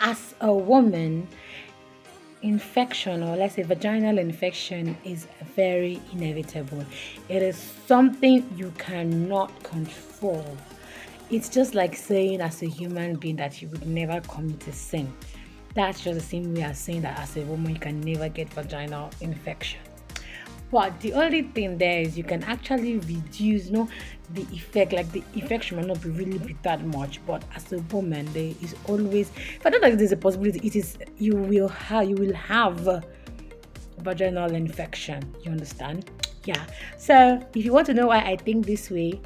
As a woman, infection, or let's say vaginal infection, is very inevitable. It is something you cannot control. It's just like saying as a human being that you would never commit a sin. That's just the same way as saying that as a woman you can never get vaginal infection. But the only thing there is you can actually reduce, the effect. Like the infection might not be really be that much, but as a woman, there is always. If I don't think there's a possibility, it is you will have vaginal infection. You understand? Yeah. So if you want to know why I think this way,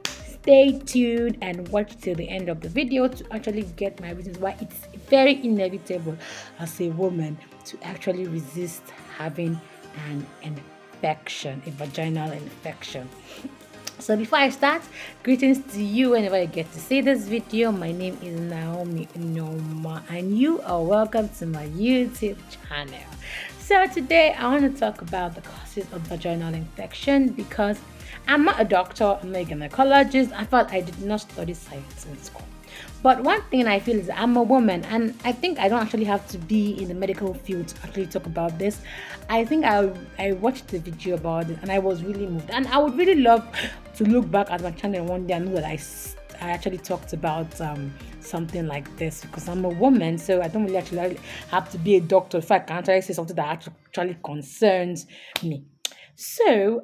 stay tuned and watch till the end of the video to actually get my reasons why it's very inevitable as a woman to actually resist having an infection, a vaginal infection. So before I start, greetings to you whenever you get to see this video. My name is Naomi Noma and you are welcome to my YouTube channel. So today I want to talk about the causes of vaginal infection because I'm not a doctor, I'm not a gynecologist. I thought I did not study science in school. But one thing I feel is I'm a woman, and I think I don't actually have to be in the medical field to actually talk about this. I think I watched the video about it and I was really moved. And I would really love to look back at my channel one day and know that I actually talked about something like this because I'm a woman, so I don't really actually have to be a doctor if I can actually say something that actually concerns me. So,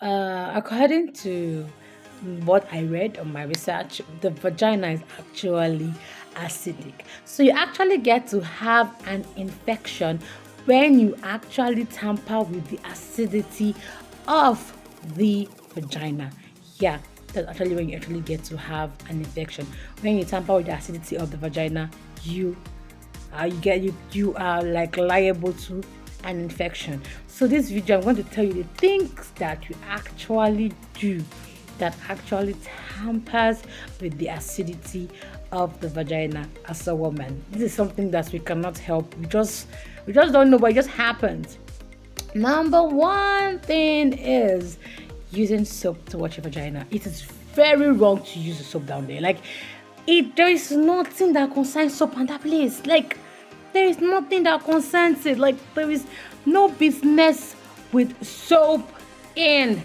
according to what I read on my research, the vagina is actually acidic. So you actually get to have an infection when you actually tamper with the acidity of the vagina. Yeah, that's actually when you actually get to have an infection. When you tamper with the acidity of the vagina, you are like liable to an infection. So this video I'm going to tell you the things that you actually do that actually tampers with the acidity of the vagina as a woman. This is something that we cannot help. We just don't know, but it just happens. Number one thing is using soap to wash your vagina. It is very wrong to use the soap down there. Like there is nothing that concerns soap on that place. Like there is nothing that concerns it. Like there is no business with soap in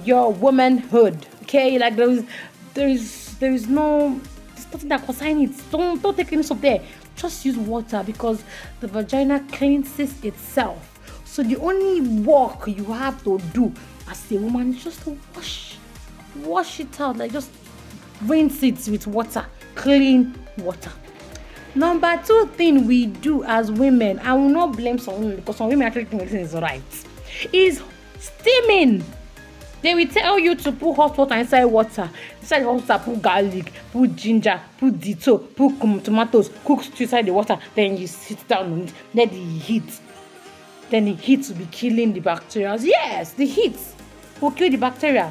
your womanhood. Okay, like there is no there's nothing that concerns it. Don't take any soap there. Just use water because the vagina cleanses itself. So the only work you have to do as a woman is just to wash it out. Like just rinse it with water, clean water. Number two thing we do as women, I will not blame some women because some women actually think this is right, is steaming. They will tell you to put hot water inside water. Inside the water, put garlic, put ginger, put ditto, put tomatoes, cook stew inside the water. Then you sit down on it. Let the heat. Then the heat will be killing the bacteria. Yes, the heat will kill the bacteria.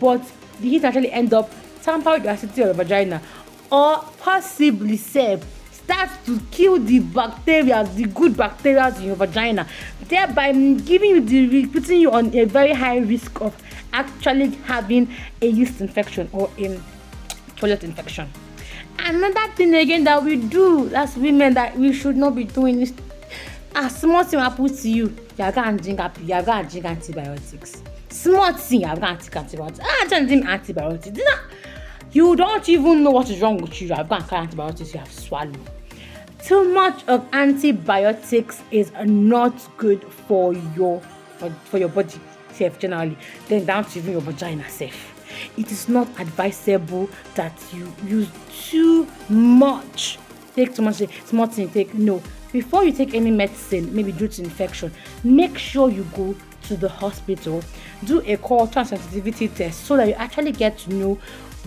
But the heat actually end up tampering with the acidity of the vagina. Or possibly start to kill the bacteria, the good bacteria in your vagina, thereby putting you on a very high risk of actually having a yeast infection or a toilet infection. Another thing again that we do as women that we should not be doing is small thing happens to you are going to drink antibiotics. Small thing you are going to take antibiotics. Antibiotics. You don't even know what is wrong with you. You have gone and carry antibiotics you have swallowed. Too much of antibiotics is not good for your body safe generally. Then down to even your vagina safe. It is not advisable that you use too much. Take too much. Small thing. No. Before you take any medicine, maybe due to infection, make sure you go to the hospital, do a culture sensitivity test so that you actually get to know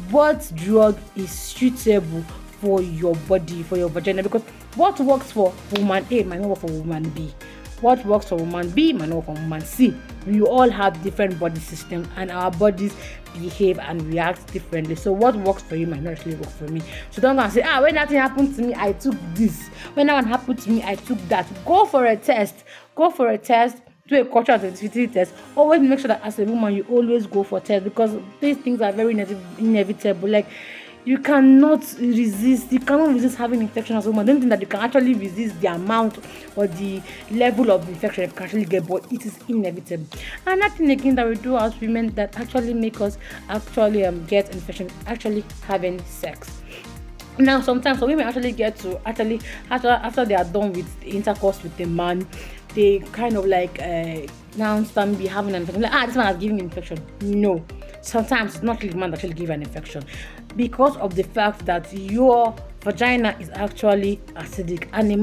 what drug is suitable for your body, for your vagina, because what works for woman A might not work for woman B. What works for woman B might not work for woman C. We all have different body systems and our bodies behave and react differently. So what works for you might not actually work for me. So don't go and say, when that thing happened to me, I took this. When that one happened to me, I took that. Go for a test. Do a cultural sensitivity test. Always make sure that as a woman you always go for tests because these things are very inevitable. Like You cannot resist. You cannot resist having infection as a woman. I don't think that you can actually resist the amount or the level of infection you can actually get, but it is inevitable. And nothing again that we do as women that actually make us actually get infection, actually having sex. Now, sometimes some women actually get to actually after they are done with intercourse with the man, they kind of like now stand be having an infection. Like, this man has given me infection. No, sometimes it's not really the man that actually give an infection, because of the fact that your vagina is actually acidic and the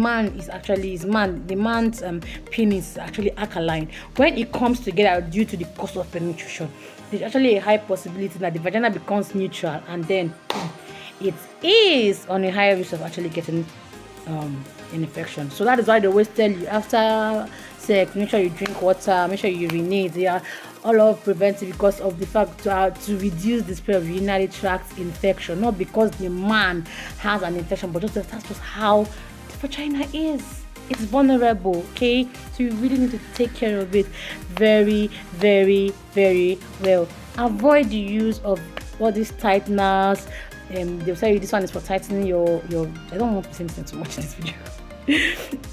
man's penis is actually alkaline. When it comes together due to the cost of penetration, there's actually a high possibility that the vagina becomes neutral, and then it is on a higher risk of actually getting an infection. So that is why they always tell you after sex, make sure you drink water, make sure you urinate. They are all of preventive because of the fact to reduce the spread of urinary tract infection, not because the man has an infection, but just that's just how the vagina is. It's vulnerable, okay? So you really need to take care of it very, very, very well. Avoid the use of all these tighteners. They'll tell you this one is for tightening your I don't want to say anything too much in this video.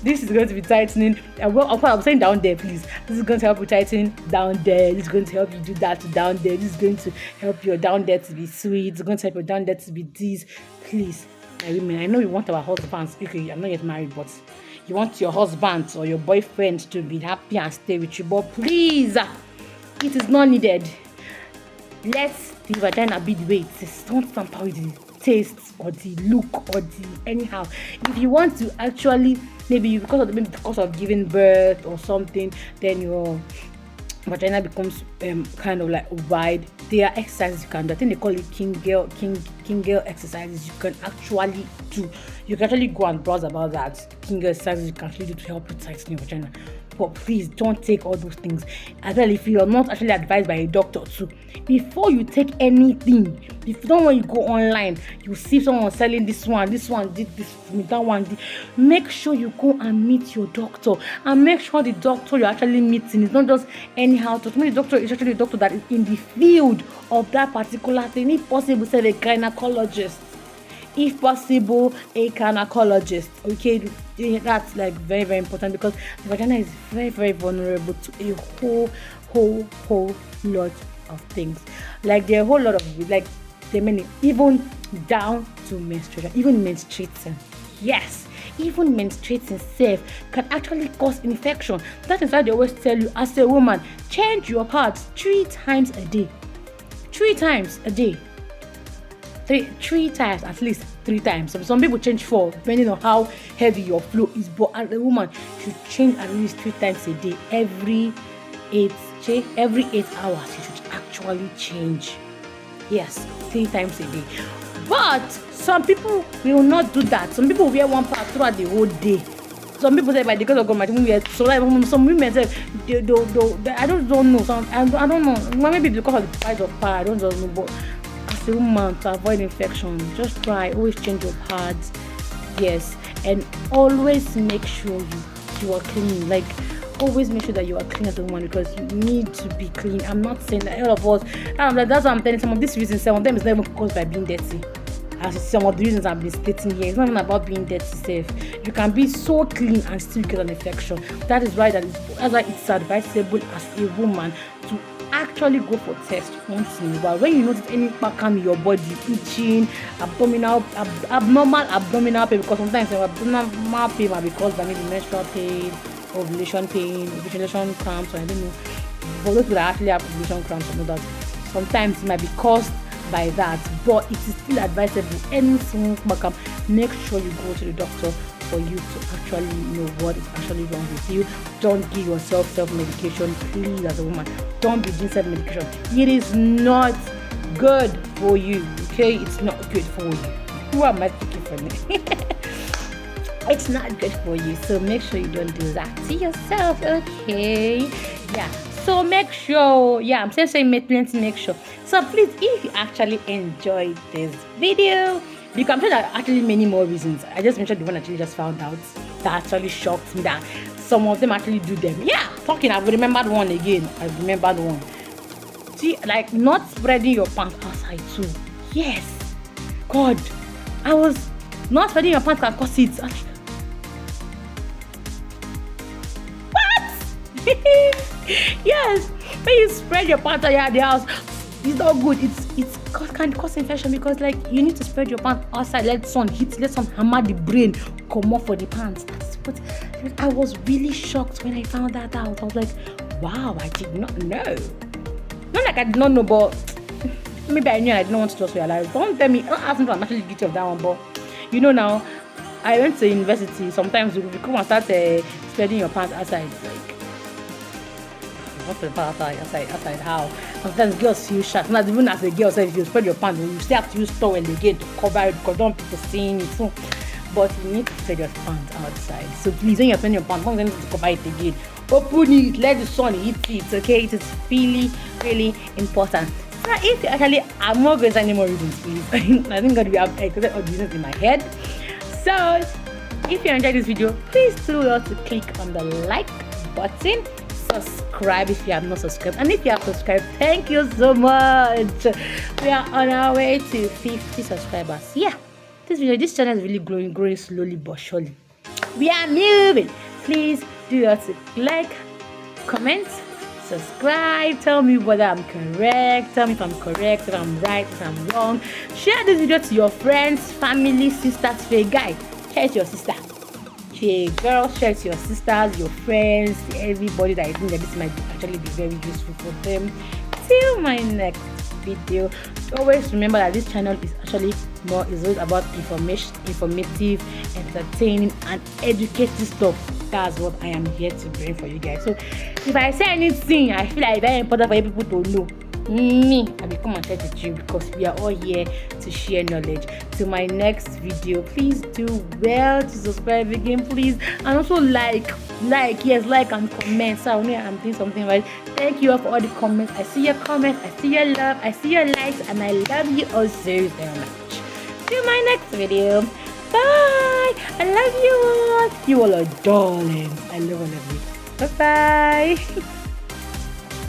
This is going to be tightening. I'm saying down there, please. This is going to help you tighten down there. This is going to help you do that to down there. This is going to help your down there to be sweet. It's going to help your down there to be this. Please, my women, I know you want our husbands. Okay, I'm not yet married, but you want your husband or your boyfriend to be happy and stay with you. But please, it is not needed. Let the vagina be the way it is. Don't tamper with the taste or the look or the anyhow. If you want to actually maybe because of giving birth or something, then your vagina becomes kind of like wide. There are exercises you can do. I think they call it king girl exercises you can actually do. You can actually go and browse about that. King girl exercises you can actually do to help you tighten your vagina. But please don't take all those things, as well if you're not actually advised by a doctor too. Before you take anything, if you don't want, you go online, you see someone selling this one did this, that one did. Make sure you go and meet your doctor, and make sure the doctor you're actually meeting is not just anyhow. To me, the doctor is actually a doctor that is in the field of that particular thing. If possible, say a gynecologist. If possible, a gynecologist. Okay, that's like very, very important, because the vagina is very, very vulnerable to a whole lot of things. Like there are a whole lot of like there are many, even down to menstruation, even menstruating. Yes, even menstruating safe can actually cause infection. That is why they always tell you as a woman, change your pads 3 times a day. 3 times a day. Three times, at least 3 times. Some people change 4, depending on how heavy your flow is. But as a woman, you should change at least 3 times a day. Every 8 hours, you should actually change. Yes, 3 times a day. But some people will not do that. Some people wear one part throughout the whole day. Some people say by the grace of God, my team wear so like some women say they I don't know. I don't know. Maybe because of the price of power, I don't know. But as a woman, to avoid infection, just try always change your pads. Yes, and always make sure you are clean. Like always make sure that you are clean as a woman, because you need to be clean. I'm not saying that all of us. That's what I'm telling. Some of these reasons, some of them is not even caused by being dirty. As some of the reasons I've been stating here, it's not even about being dirty safe. You can be so clean and still get an infection. That is why it's advisable as a woman to actually go for tests once in a while. When you notice any pattern in your body, itching, abnormal abdominal pain, because sometimes abdominal pain might be caused by maybe menstrual pain, ovulation pain, ovulation cramps, or I don't know. For those who actually have ovulation cramps, I know that sometimes it might be caused by that, but it is still advisable. Any small back, make sure you go to the doctor for you to actually know what is actually wrong with you. Don't give yourself self-medication, please, as a woman. Don't be doing self-medication. It is not good for you, okay? It's not good for you. Who am I speaking for me? It's not good for you, so make sure you don't do that to yourself, okay? Yeah. So make sure, I'm saying make sure. So please, if you actually enjoyed this video, because I'm sure there are actually many more reasons. I just mentioned the one I actually just found out that actually shocked me, that some of them actually do them. Yeah, I've remembered one again. See, like not spreading your pants outside too. Yes, God, I was not spreading your pants can cause it. I'm like, yes, when you spread your pants around the house, it's not good. Can cause infection because like you need to spread your pants outside, let sun hammer the brain, come off for the pants. That's what I was really shocked when I found that out. I was like, wow, I did not know. Not like I did not know, but maybe I knew and I didn't want to just realize. Don't tell me, don't ask me if I'm actually guilty of that one, but now, I went to university. Sometimes you come and start spreading your pants outside, like not the pants outside how? Sometimes girls feel shy. Not even as a girl, so if you spread your pants, you still have to use towel again to cover it because don't people seeing it. So, but you need to spread your pants outside. So please, when you're spreading your pants, don't need to cover it again. Open it, let the sun hit it. Okay, it is really, really important. So if you actually, I'm not going to say any more reasons, please. I think God, we have excited all the reasons in my head. So if you enjoyed this video, please do well to click on the like button. Subscribe if you have not subscribed, and if you have subscribed, thank you so much. We are on our way to 50 subscribers. Yeah, this channel is really growing slowly but surely. We are moving. Please do well to like, comment, subscribe, tell me whether I'm correct, tell me if I'm correct, if I'm right, if I'm wrong. Share this video to your friends, family, sisters. If you're a guy, share it to your sister. If you're a girl, share it to your sisters, your friends, everybody that I think that this might actually be very useful for them. Till my next video, always remember that this channel is actually is about informative, entertaining, and educative stuff. That's what I am here to bring for you guys. So if I say anything I feel like it's very important for you people to know, I will come and share it with you because we are all here to share knowledge. Till my next video, please do well to subscribe again, please, and also like and comment, so I know I'm doing something right. Thank you all for all the comments. I see your comments, I see your love, I see your likes, and I love you all so very much. Till my next video, bye. I love you all. You all are darling. I love all of you. Bye bye.